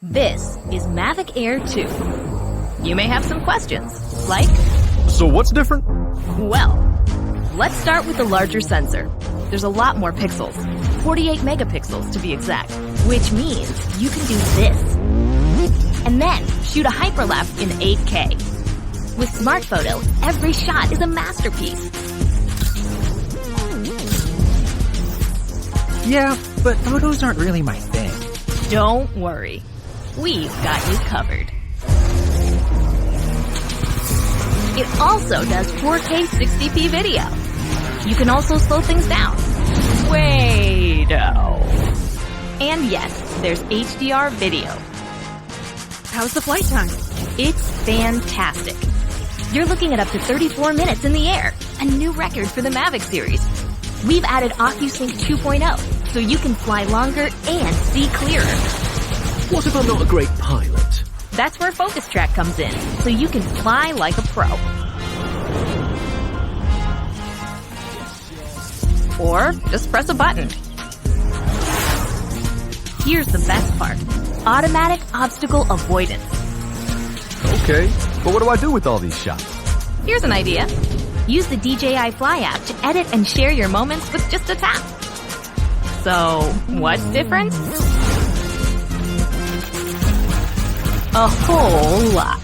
This is Mavic Air 2. You may have some questions, like, so what's different? Well, let's start with the larger sensor. There's a lot more pixels, 48 megapixels to be exact, which means you can do this. And then shoot a hyperlapse in 8K. With Smart Photo, every shot is a masterpiece. Yeah, but photos aren't really my thing. Don't worry. We've got you covered. It also does 4K 60p video. You can also slow things down. Way-do. And yes, there's HDR video. How's the flight time? It's fantastic. You're looking at up to 34 minutes in the air, a new record for the Mavic series. We've added Ocusync 2.0, so you can fly longer and see clearer. What if I'm not a great pilot? That's where FocusTrack comes in, so you can fly like a pro. Or just press a button. Here's the best part. Automatic obstacle avoidance. Okay, but what do I do with all these shots? Here's an idea. Use the DJI Fly app to edit and share your moments with just a tap. So, what's different? A whole lot.